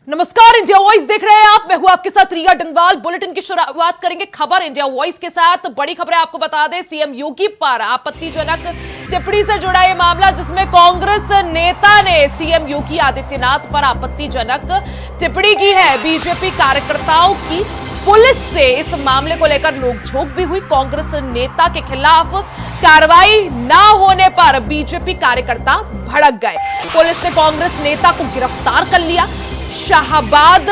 नमस्कार, India voice देख रहे हैं आप। मैं हूं आपके साथ रिया डंगवाल। बुलेटिन की शुरुआत करेंगे खबर इंडिया वॉइस के साथ। बड़ी खबरें आपको बता दें, सीएम योगी पर आपत्तिजनक टिप्पणी से जुड़ा यह मामला, जिसमें कांग्रेस नेता ने सीएम योगी आदित्यनाथ पर आपत्तिजनक टिप्पणी की है। बीजेपी कार्यकर्ताओं की पुलिस से इस मामले को लेकर नोकझोंक भी हुई। कांग्रेस नेता के खिलाफ कार्रवाई न होने पर बीजेपी कार्यकर्ता भड़क गए। पुलिस ने कांग्रेस नेता को गिरफ्तार कर लिया। शाहबाद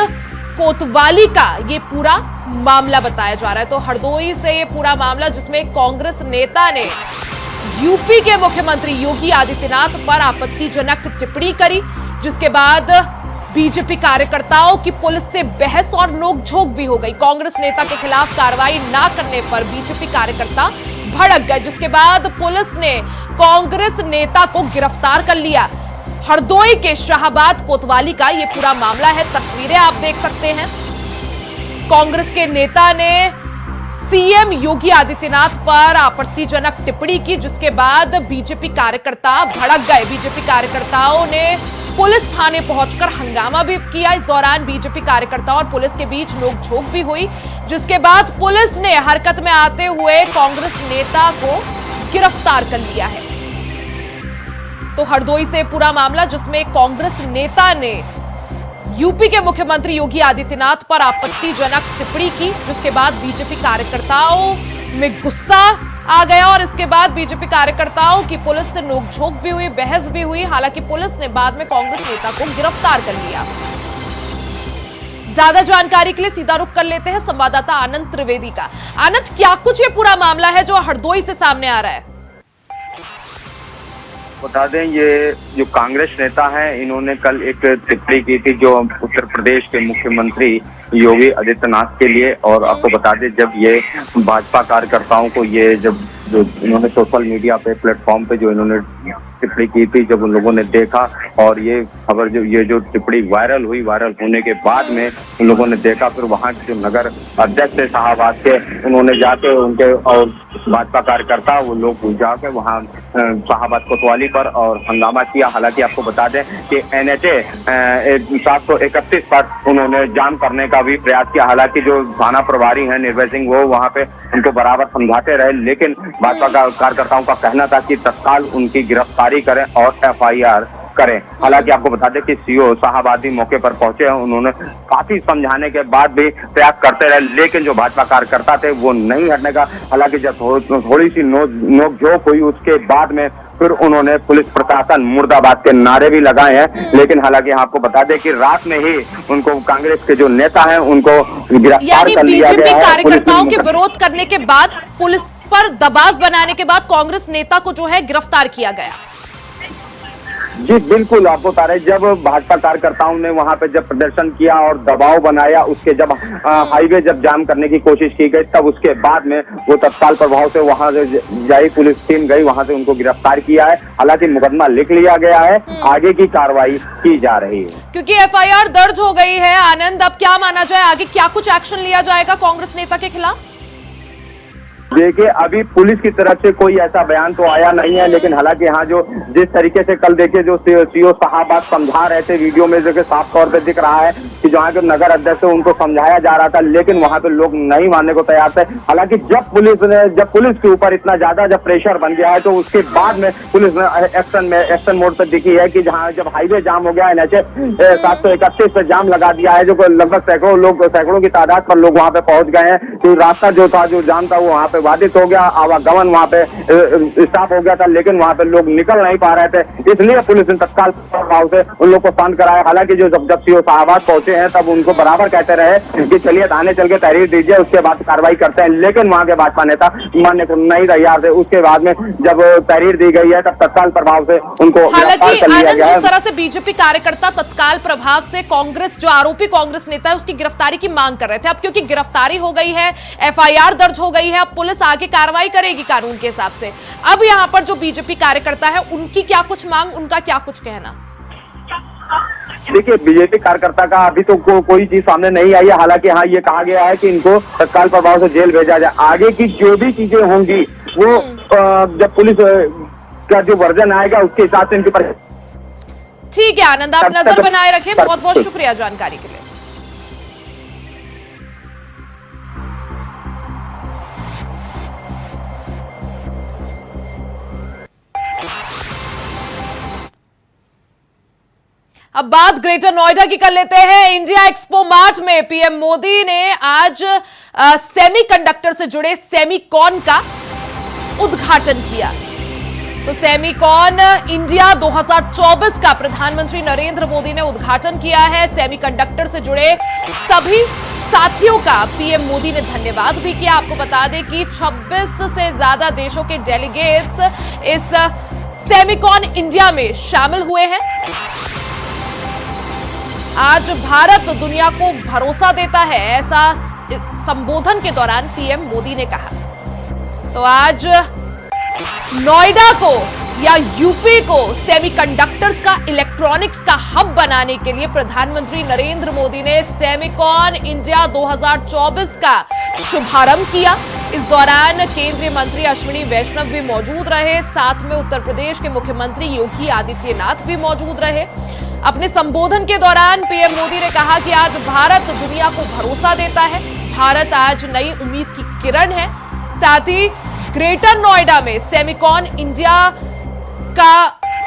कोतवाली का ये पूरा मामला बताया जा रहा है। तो हरदोई से ये पूरा मामला, जिसमें कांग्रेस नेता ने यूपी के मुख्यमंत्री योगी आदित्यनाथ पर आपत्तिजनक टिप्पणी करी, जिसके बाद बीजेपी कार्यकर्ताओं की पुलिस से बहस और नोकझोंक भी हो गई। कांग्रेस नेता के खिलाफ कार्रवाई ना करने पर बीजेपी कार्यकर्ता भड़क गए, जिसके बाद पुलिस ने कांग्रेस नेता को गिरफ्तार कर लिया। हरदोई के शाहबाद कोतवाली का यह पूरा मामला है। तस्वीरें आप देख सकते हैं। कांग्रेस के नेता ने सीएम योगी आदित्यनाथ पर आपत्तिजनक टिप्पणी की, जिसके बाद बीजेपी कार्यकर्ता भड़क गए। बीजेपी कार्यकर्ताओं ने पुलिस थाने पहुंचकर हंगामा भी किया। इस दौरान बीजेपी कार्यकर्ताओं और पुलिस के बीच नोकझोंक भी हुई, जिसके बाद पुलिस ने हरकत में आते हुए कांग्रेस नेता को गिरफ्तार कर लिया है। तो हरदोई से पूरा मामला, जिसमें कांग्रेस नेता ने यूपी के मुख्यमंत्री योगी आदित्यनाथ पर आपत्तिजनक टिप्पणी की, जिसके बाद बीजेपी कार्यकर्ताओं में गुस्सा आ गया और इसके बाद बीजेपी कार्यकर्ताओं की पुलिस से नोकझोंक भी हुई, बहस भी हुई। हालांकि पुलिस ने बाद में कांग्रेस नेता को गिरफ्तार कर लिया। ज्यादा जानकारी के लिए सीधा रुख कर लेते हैं संवाददाता आनंद त्रिवेदी का। आनंद, क्या कुछ ये पूरा मामला है जो हरदोई से सामने आ रहा है? बता दें, ये जो कांग्रेस नेता हैं, इन्होंने कल एक टिप्पणी की थी जो उत्तर प्रदेश के मुख्यमंत्री योगी आदित्यनाथ के लिए। और आपको बता दें, जब ये भाजपा कार्यकर्ताओं को जो इन्होंने सोशल मीडिया पे प्लेटफॉर्म पे जो इन्होंने टिप्पणी की थी, जब उन लोगों ने देखा और ये खबर जो टिप्पणी वायरल हुई, वायरल होने के बाद में उन लोगों ने देखा, फिर वहाँ के जो नगर अध्यक्ष थे शाहबाद के, उन्होंने जाके उनके और भाजपा कार्यकर्ता वो लोग जाके वहाँ शाहबाद कोतवाली पर और हंगामा किया। हालांकि आपको बता दें कि NH 731 पर उन्होंने जाम करने का भी प्रयास किया। हालांकि जो थाना प्रभारी हैं निर्भय सिंह, वो वहाँ पे उनको बराबर समझाते रहे, लेकिन भाजपा कार्यकर्ताओं का कहना था कि तत्काल उनकी गिरफ्तारी करें और FIR करें। हालांकि आपको बता दें कि सीओ साहबादी मौके पर पहुंचे हैं। उन्होंने काफी समझाने के बाद भी प्रयास करते रहे, लेकिन जो भाजपा कार्यकर्ता थे वो नहीं हटने का। हालांकि जब थोड़ी सी नोकझोंक हुई, उसके बाद में फिर उन्होंने पुलिस प्रशासन मुर्दाबाद के नारे भी लगाए हैं। लेकिन हालांकि आपको बता दें कि रात में ही उनको कांग्रेस के जो नेता हैं उनको गिरफ्तार कर लिया गया है। बीजेपी कार्यकर्ताओं के विरोध करने के बाद, पुलिस पर दबाव बनाने के बाद कांग्रेस नेता को जो है गिरफ्तार किया गया। जी बिल्कुल, आपको बता रहे, जब भाजपा कार्यकर्ताओं ने वहां पे जब प्रदर्शन किया और दबाव बनाया, उसके जब हाईवे जब जाम करने की कोशिश की गई, तब उसके बाद में वो तत्काल प्रभाव से वहां से जाई पुलिस टीम गई, वहां से उनको गिरफ्तार किया है। हालांकि मुकदमा लिख लिया गया है, आगे की कार्रवाई की जा रही है। क्योंकि FIR दर्ज हो गई है। आनंद, अब क्या माना जाए, आगे क्या कुछ एक्शन लिया जाएगा कांग्रेस नेता के खिलाफ? देखिए, अभी पुलिस की तरफ से कोई ऐसा बयान तो आया नहीं है, लेकिन हालांकि यहाँ जो जिस तरीके से कल देखिए जो सीओ साहबाद समझा रहे थे, वीडियो में देखिए साफ तौर पे दिख रहा है कि जो यहाँ के नगर अध्यक्ष है उनको समझाया जा रहा था, लेकिन वहाँ पे लोग नहीं मानने को तैयार थे। हालांकि जब पुलिस के ऊपर इतना ज्यादा जब प्रेशर बन गया है, तो उसके बाद में पुलिस ने एक्शन मोड पर दिखी है कि जहाँ जब हाईवे जाम हो गया, NH 731 पे जाम लगा दिया है, जो लगभग सैकड़ों की तादाद पर लोग वहाँ पे पहुंच गए हैं। तो रास्ता जो जाम था वो वहाँ पे बाधित हो गया, आवागमन वहाँ पे स्टॉप हो गया था, लेकिन वहाँ पे लोग निकल नहीं पा रहे थे। इसलिए पुलिस ने तत्काल प्रभाव से उन लोग को शांत कराया। हालांकि जो जब सीओ साहबाद पहुंचे हैं, तब उनको बराबर कहते रहे कि चलिए थाने चल के तहरीर दीजिए, उसके बाद कार्रवाई करते हैं, लेकिन वहाँ के भाजपा नेता मानने को नहीं तैयार थे। उसके बाद में जब तहरीर दी गई है, तब तत्काल प्रभाव से उनको गिरफ्तार कर लिया गया है। जिस तरह से बीजेपी कार्यकर्ता तत्काल प्रभाव से कांग्रेस, जो आरोपी कांग्रेस नेता है, उसकी गिरफ्तारी की मांग कर रहे थे, अब क्योंकि गिरफ्तारी हो गई है, FIR दर्ज हो गई है, अब पुलिस आगे कार्रवाई करेगी कानून के हिसाब से। अब यहाँ पर जो बीजेपी कार्यकर्ता है, उनकी क्या कुछ मांग, उनका क्या कुछ कहना? देखिए, बीजेपी कार्यकर्ता का अभी तो कोई चीज सामने नहीं आई है। हालांकि हाँ, ये कहा गया है कि इनको तत्काल प्रभाव से जेल भेजा जाए। आगे की जो भी चीजें होंगी वो जब पुलिस का जो वर्जन आएगा उसके हिसाब से इनके पर ठीक है आनंद, आप नजर बनाए रखें। बहुत बहुत शुक्रिया जानकारी के लिए। अब बात ग्रेटर नोएडा की कर लेते हैं। इंडिया एक्सपो मार्ट में पीएम मोदी ने आज सेमीकंडक्टर से जुड़े सेमीकॉन का उद्घाटन किया। तो सेमीकॉन इंडिया 2024 का प्रधानमंत्री नरेंद्र मोदी ने उद्घाटन किया है। सेमीकंडक्टर से जुड़े सभी साथियों का पीएम मोदी ने धन्यवाद भी किया। आपको बता दें कि 26 से ज्यादा देशों के डेलीगेट्स इस सेमीकॉन इंडिया में शामिल हुए हैं। आज भारत दुनिया को भरोसा देता है, ऐसा संबोधन के दौरान पीएम मोदी ने कहा। तो आज नोएडा को या यूपी को सेमीकंडक्टर्स का, इलेक्ट्रॉनिक्स का हब बनाने के लिए प्रधानमंत्री नरेंद्र मोदी ने सेमीकॉन इंडिया 2024 का शुभारंभ किया। इस दौरान केंद्रीय मंत्री अश्विनी वैष्णव भी मौजूद रहे। साथ में उत्तर प्रदेश के मुख्यमंत्री योगी आदित्यनाथ भी मौजूद रहे। अपने संबोधन के दौरान पीएम मोदी ने कहा कि आज भारत दुनिया को भरोसा देता है, भारत आज नई उम्मीद की किरण है। साथ ही ग्रेटर नोएडा में सेमीकॉन इंडिया का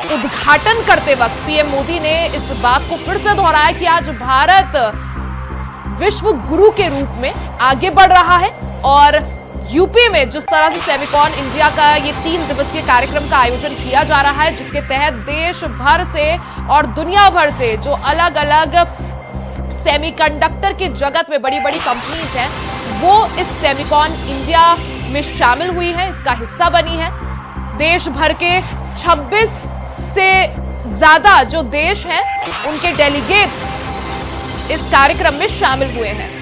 उद्घाटन करते वक्त पीएम मोदी ने इस बात को फिर से दोहराया कि आज भारत विश्व गुरु के रूप में आगे बढ़ रहा है। और यूपी में जिस तरह से सेमीकॉन इंडिया का ये 3 दिवसीय कार्यक्रम का आयोजन किया जा रहा है, जिसके तहत देश भर से और दुनिया भर से जो अलग अलग सेमीकंडक्टर के जगत में बड़ी बड़ी कंपनीज हैं, वो इस सेमीकॉन इंडिया में शामिल हुई है, इसका हिस्सा बनी है। देश भर के 26 से ज्यादा जो देश हैं, उनके डेलीगेट्स इस कार्यक्रम में शामिल हुए हैं।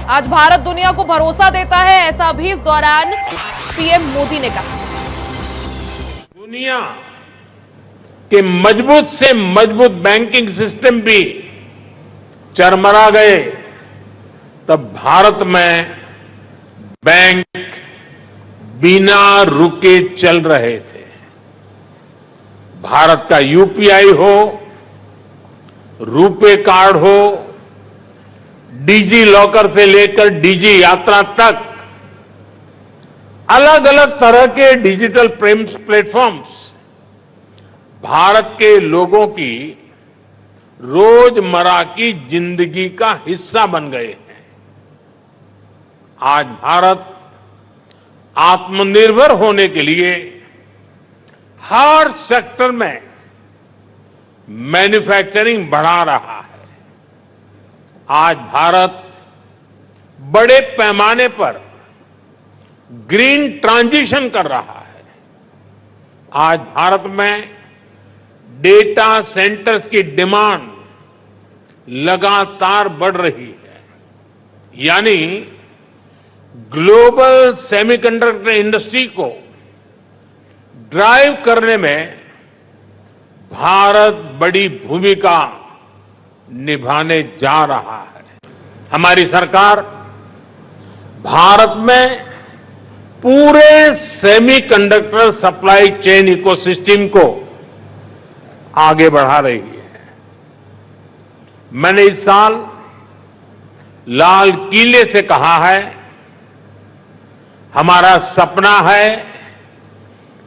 आज भारत दुनिया को भरोसा देता है, ऐसा भी इस दौरान पीएम मोदी ने कहा। दुनिया के मजबूत से मजबूत बैंकिंग सिस्टम भी चरमरा गए, तब भारत में बैंक बिना रुके चल रहे थे। भारत का यूपीआई हो, रुपे कार्ड हो, डिजी लॉकर से लेकर डिजी यात्रा तक अलग अलग तरह के डिजिटल प्लेटफॉर्म्स भारत के लोगों की रोजमर्रा की जिंदगी का हिस्सा बन गए हैं। आज भारत आत्मनिर्भर होने के लिए हर सेक्टर में मैन्युफैक्चरिंग बढ़ा रहा है। आज भारत बड़े पैमाने पर ग्रीन ट्रांजिशन कर रहा है। आज भारत में डेटा सेंटर्स की डिमांड लगातार बढ़ रही है, यानी ग्लोबल सेमीकंडक्टर इंडस्ट्री को ड्राइव करने में भारत बड़ी भूमिका निभाने जा रहा है। हमारी सरकार भारत में पूरे सेमीकंडक्टर सप्लाई चेन इकोसिस्टम को आगे बढ़ा रही है। मैंने इस साल लाल किले से कहा है, हमारा सपना है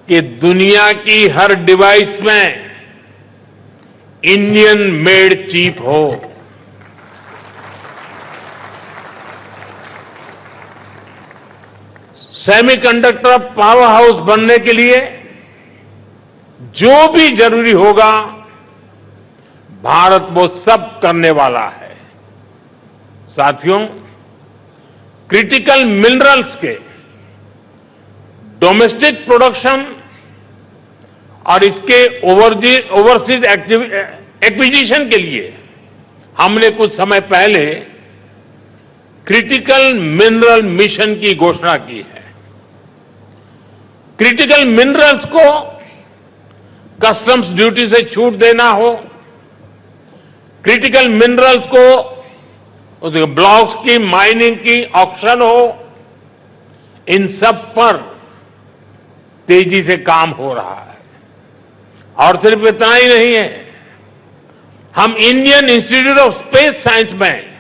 कि दुनिया की हर डिवाइस में इंडियन मेड चिप हो। सेमीकंडक्टर पावर हाउस बनने के लिए जो भी जरूरी होगा, भारत वो सब करने वाला है। साथियों, क्रिटिकल मिनरल्स के डोमेस्टिक प्रोडक्शन और इसके ओवरसीज एक्विजिशन के लिए हमने कुछ समय पहले क्रिटिकल मिनरल मिशन की घोषणा की है। क्रिटिकल मिनरल्स को कस्टम्स ड्यूटी से छूट देना हो क्रिटिकल मिनरल्स को, उसके ब्लॉक्स की माइनिंग की ऑक्शन हो, इन सब पर तेजी से काम हो रहा है। और सिर्फ इतना ही नहीं है, हम Indian institute of space science में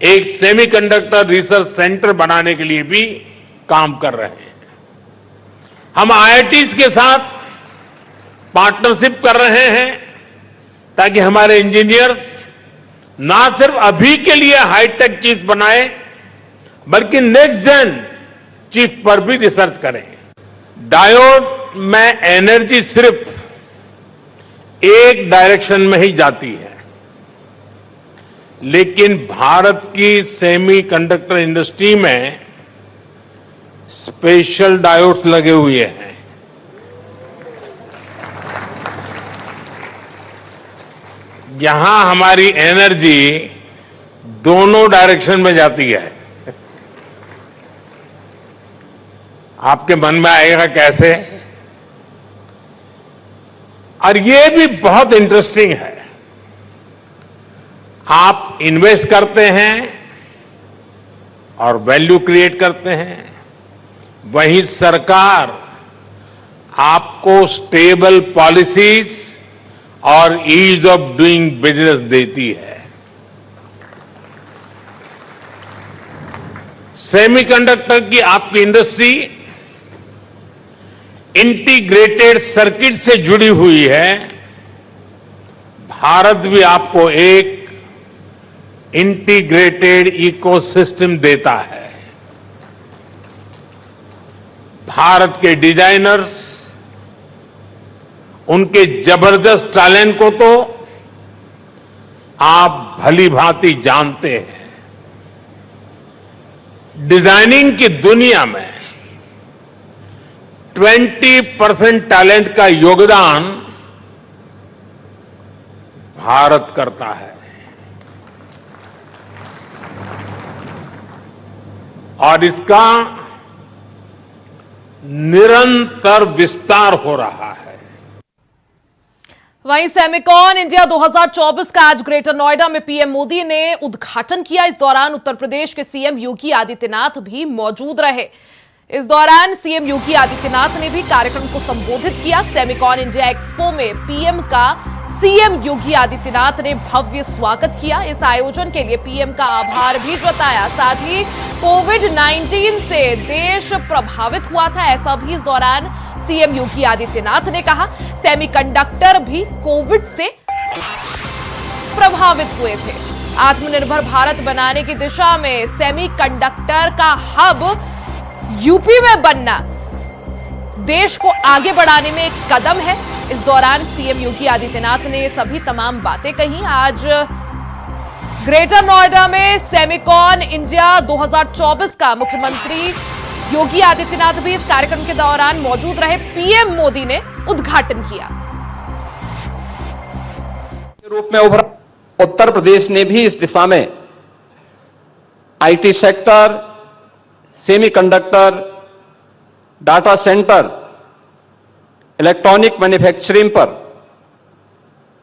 एक सेमीकंडक्टर रिसर्च सेंटर बनाने के लिए भी काम कर रहे हैं। हम आईआईटीज के साथ पार्टनरशिप कर रहे हैं ताकि हमारे इंजीनियर्स ना सिर्फ अभी के लिए हाईटेक चिप बनाए, बल्कि नेक्स्ट जेन चिप पर भी रिसर्च करें। डायोड में एनर्जी सिर्फ एक डायरेक्शन में ही जाती है, लेकिन भारत की सेमीकंडक्टर इंडस्ट्री में स्पेशल डायोड्स लगे हुए हैं। यहां हमारी एनर्जी दोनों डायरेक्शन में जाती है। आपके मन में आएगा कैसे? और ये भी बहुत इंटरेस्टिंग है। आप इन्वेस्ट करते हैं और वैल्यू क्रिएट करते हैं, वहीं सरकार आपको स्टेबल पॉलिसीज और ईज ऑफ डूइंग बिजनेस देती है। सेमीकंडक्टर की आपकी इंडस्ट्री इंटीग्रेटेड सर्किट से जुड़ी हुई है। भारत भी आपको एक इंटीग्रेटेड इकोसिस्टम देता है। भारत के डिजाइनर्स, उनके जबरदस्त टैलेंट को तो आप भली भांति जानते हैं। डिजाइनिंग की दुनिया में 20% टैलेंट का योगदान भारत करता है, और इसका निरंतर विस्तार हो रहा है। वहीं सेमिकॉन इंडिया 2024 का आज ग्रेटर नोएडा में पीएम मोदी ने उद्घाटन किया। इस दौरान उत्तर प्रदेश के सीएम योगी आदित्यनाथ भी मौजूद रहे। इस दौरान सीएम योगी आदित्यनाथ ने भी कार्यक्रम को संबोधित किया। सेमिकॉन इंडिया एक्सपो में पीएम का सीएम योगी आदित्यनाथ ने भव्य स्वागत किया। इस आयोजन के लिए पीएम का आभार भी जताया। साथ ही कोविड-19 से देश प्रभावित हुआ था, ऐसा भी इस दौरान सीएम योगी आदित्यनाथ ने कहा। सेमीकंडक्टर भी कोविड से प्रभावित हुए थे। आत्मनिर्भर भारत बनाने की दिशा में सेमीकंडक्टर का हब यूपी में बनना देश को आगे बढ़ाने में एक कदम है। इस दौरान सीएम योगी आदित्यनाथ ने सभी तमाम बातें कही। आज ग्रेटर नोएडा में सेमिकॉन इंडिया 2024 का मुख्यमंत्री योगी आदित्यनाथ भी इस कार्यक्रम के दौरान मौजूद रहे। पीएम मोदी ने उद्घाटन किया। रूप में उभरा उत्तर प्रदेश ने भी इस दिशा में IT sector, semiconductor, data centre, electronic manufacturing पर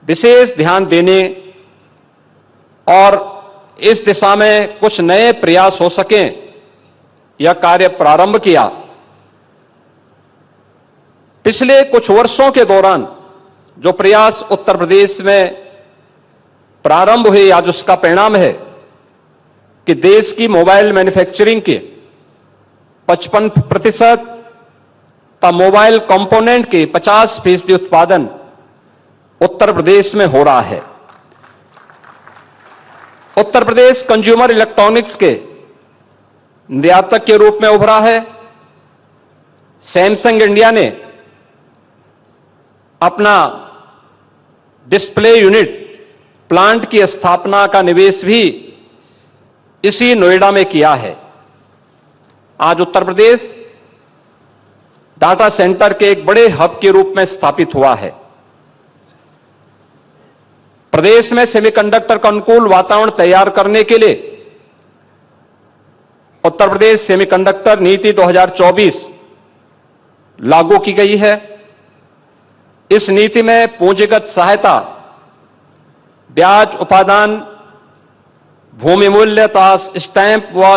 विशेष ध्यान देने और इस दिशा में कुछ नए प्रयास हो सकें, यह कार्य प्रारंभ किया। पिछले कुछ वर्षों के दौरान जो प्रयास उत्तर प्रदेश में प्रारंभ हुए, आज उसका परिणाम है कि देश की मोबाइल मैन्युफैक्चरिंग के 55% का मोबाइल कंपोनेंट के 50% उत्पादन उत्तर प्रदेश में हो रहा है। उत्तर प्रदेश कंज्यूमर इलेक्ट्रॉनिक्स के निर्यातक के रूप में उभरा है। सैमसंग इंडिया ने अपना डिस्प्ले यूनिट प्लांट की स्थापना का निवेश भी इसी नोएडा में किया है। आज उत्तर प्रदेश डाटा सेंटर के एक बड़े हब के रूप में स्थापित हुआ है। प्रदेश में सेमीकंडक्टर का अनुकूल वातावरण तैयार करने के लिए उत्तर प्रदेश सेमीकंडक्टर नीति 2024 लागू की गई है। इस नीति में पूंजीगत सहायता ब्याज उपादान, भूमि मूल्य तथा स्टैंप व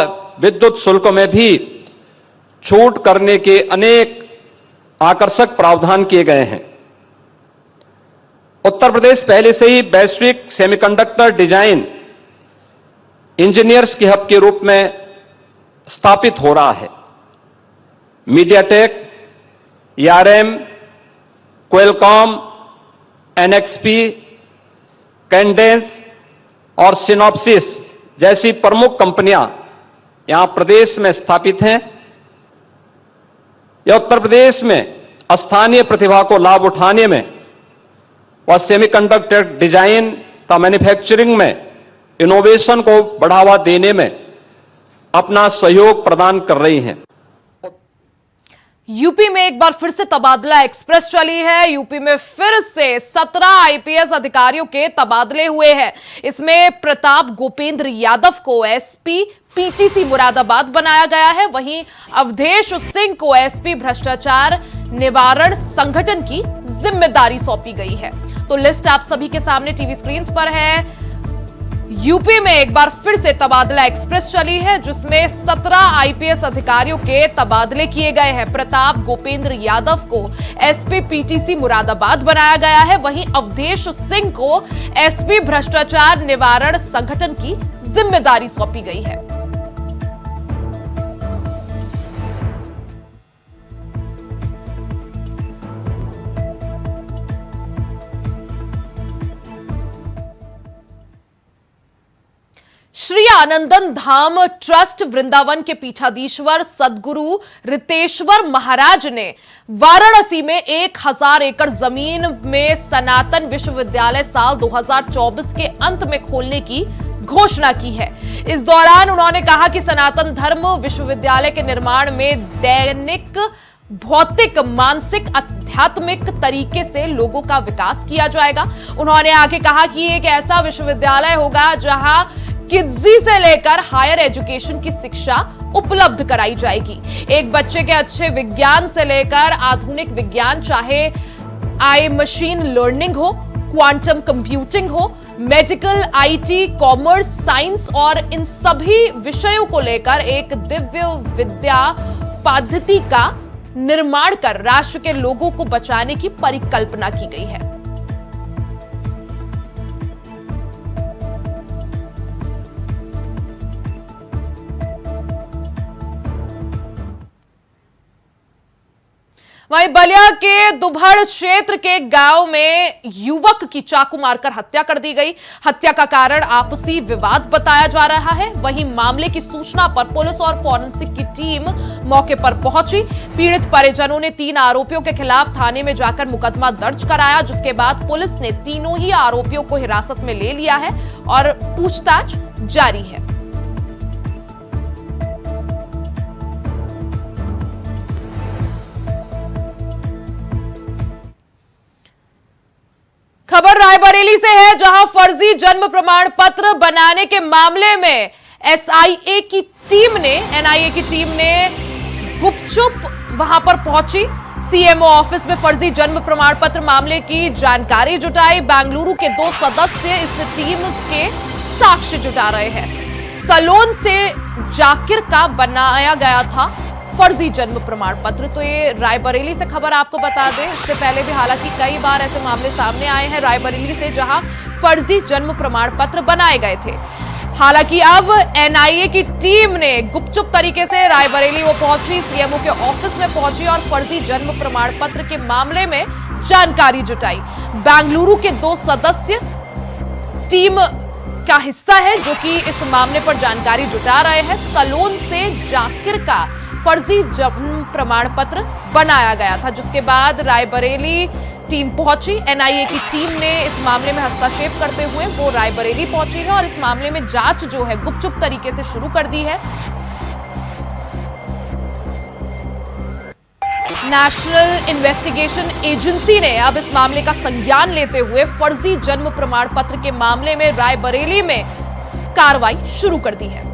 विद्युत शुल्क में भी छूट करने के अनेक आकर्षक प्रावधान किए गए हैं। उत्तर प्रदेश पहले से ही वैश्विक सेमीकंडक्टर डिजाइन इंजीनियर्स के हब के रूप में स्थापित हो रहा है। MediaTek, ARM, Qualcomm, NXP, Cadence और सिनॉप्सिस जैसी प्रमुख कंपनियां यहां प्रदेश में स्थापित हैं। यह उत्तर प्रदेश में स्थानीय प्रतिभा को लाभ उठाने में व सेमीकंडक्टर डिजाइन तथा मैन्युफैक्चरिंग में इनोवेशन को बढ़ावा देने में अपना सहयोग प्रदान कर रही हैं। यूपी में एक बार फिर से तबादला एक्सप्रेस चली है। यूपी में फिर से 17 आईपीएस अधिकारियों के तबादले हुए हैं। इसमें प्रताप गोपेंद्र यादव को एसपी पीटीसी मुरादाबाद बनाया गया है। वहीं अवधेश सिंह को एसपी भ्रष्टाचार निवारण संगठन की जिम्मेदारी सौंपी गई है। तो लिस्ट आप सभी के सामने टीवी स्क्रीन पर है। यूपी में एक बार फिर से तबादला एक्सप्रेस चली है, जिसमें 17 आईपीएस अधिकारियों के तबादले किए गए हैं। प्रताप गोपेंद्र यादव को एसपी पीटीसी मुरादाबाद बनाया गया है। वहीं अवधेश सिंह को एसपी भ्रष्टाचार निवारण संगठन की जिम्मेदारी सौंपी गई है। श्री आनंदन धाम ट्रस्ट वृंदावन के पीठाधीश्वर सदगुरु रितेश्वर महाराज ने वाराणसी में 1000 एकड़ जमीन में सनातन विश्वविद्यालय साल 2024 के अंत में खोलने की घोषणा की है। इस दौरान उन्होंने कहा कि सनातन धर्म विश्वविद्यालय के निर्माण में दैनिक भौतिक, मानसिक, आध्यात्मिक तरीके से लोगों का विकास किया जाएगा। उन्होंने आगे कहा कि एक ऐसा विश्वविद्यालय होगा जहां किड्जी से लेकर हायर एजुकेशन की शिक्षा उपलब्ध कराई जाएगी। एक बच्चे के अच्छे विज्ञान से लेकर आधुनिक विज्ञान, चाहे आई मशीन लर्निंग हो, क्वांटम कंप्यूटिंग हो, मेडिकल, आईटी, कॉमर्स, साइंस और इन सभी विषयों को लेकर एक दिव्य विद्या पद्धति का निर्माण कर राष्ट्र के लोगों को बचाने की परिकल्पना की गई है। वहीं बलिया के दुभड़ क्षेत्र के गांव में युवक की चाकू मारकर हत्या कर दी गई। हत्या का कारण आपसी विवाद बताया जा रहा है। वहीं मामले की सूचना पर पुलिस और फॉरेंसिक की टीम मौके पर पहुंची। पीड़ित परिजनों ने 3 आरोपियों के खिलाफ थाने में जाकर मुकदमा दर्ज कराया, जिसके बाद पुलिस ने तीनों ही आरोपियों को हिरासत में ले लिया है और पूछताछ जारी है। खबर रायबरेली से है, जहां फर्जी जन्म प्रमाण पत्र बनाने के मामले में एनआईए की टीम ने गुपचुप वहां पर पहुंची। सीएमओ ऑफिस में फर्जी जन्म प्रमाण पत्र मामले की जानकारी जुटाई। बेंगलुरु के 2 सदस्य इस टीम के साक्ष्य जुटा रहे हैं। सलोन से जाकिर का बनाया गया था फर्जी जन्म प्रमाण पत्र। तो ये रायबरेली से खबर आपको बता दें। इससे पहले भी हालांकि कई बार ऐसे मामले सामने आए हैं रायबरेली से, जहां फर्जी जन्म प्रमाण पत्र बनाए गए थे। हालांकि अब एनआईए की टीम ने गुपचुप तरीके से रायबरेली वो पहुंची, सीएमओ के ऑफिस में पहुंची और फर्जी जन्म प्रमाण पत्र के मामले में जानकारी जुटाई। बेंगलुरु के 2 सदस्य टीम का हिस्सा है जो कि इस मामले पर जानकारी जुटा रहे हैं। सलोन से जाकिर का फर्जी जन्म प्रमाण पत्र बनाया गया था, जिसके बाद रायबरेली टीम पहुंची। एनआईए की टीम ने इस मामले में हस्तक्षेप करते हुए वो रायबरेली पहुंची है और इस मामले में जांच जो है गुपचुप तरीके से शुरू कर दी है। नेशनल इन्वेस्टिगेशन एजेंसी ने अब इस मामले का संज्ञान लेते हुए फर्जी जन्म प्रमाण पत्र के मामले में रायबरेली में कार्रवाई शुरू कर दी है।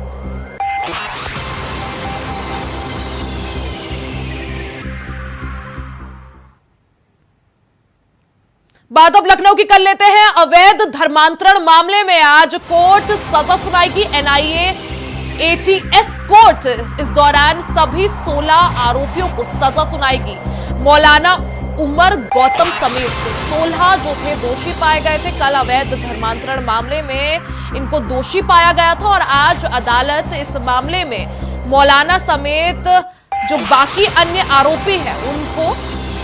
बात अब लखनऊ की कर लेते हैं। अवैध धर्मांतरण मामले में आज कोर्ट सजा सुनाएगी। एनआईए एटीएस कोर्ट इस दौरान सभी 16 आरोपियों को सजा सुनाएगी। मौलाना उमर गौतम समेत 16 जो थे दोषी पाए गए थे। कल अवैध धर्मांतरण मामले में इनको दोषी पाया गया था और आज अदालत इस मामले में मौलाना समेत जो बाकी अन्य आरोपी हैं उनको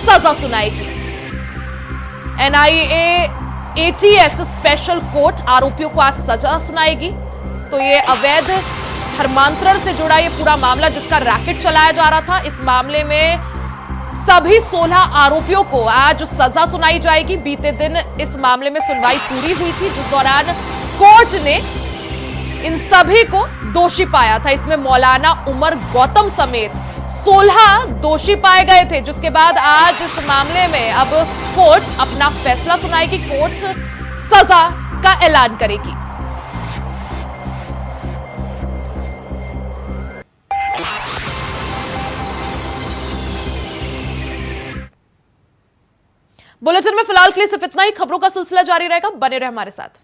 सजा सुनाएगी। एनआईए एटीएस स्पेशल कोर्ट आरोपियों को आज सजा सुनाएगी। तो ये अवैध धर्मांतरण से जुड़ा ये पूरा मामला जिसका रैकेट चलाया जा रहा था, इस मामले में सभी 16 आरोपियों को आज सजा सुनाई जाएगी। बीते दिन इस मामले में सुनवाई पूरी हुई थी जिस दौरान कोर्ट ने इन सभी को दोषी पाया था। इसमें मौलाना उमर गौतम समेत 16 दोषी पाए गए थे, जिसके बाद आज इस मामले में अब कोर्ट अपना फैसला सुनाएगी। कोर्ट सजा का ऐलान करेगी। बुलेटिन में फिलहाल के लिए सिर्फ इतना ही। खबरों का सिलसिला जारी रहेगा, बने रहे हमारे साथ।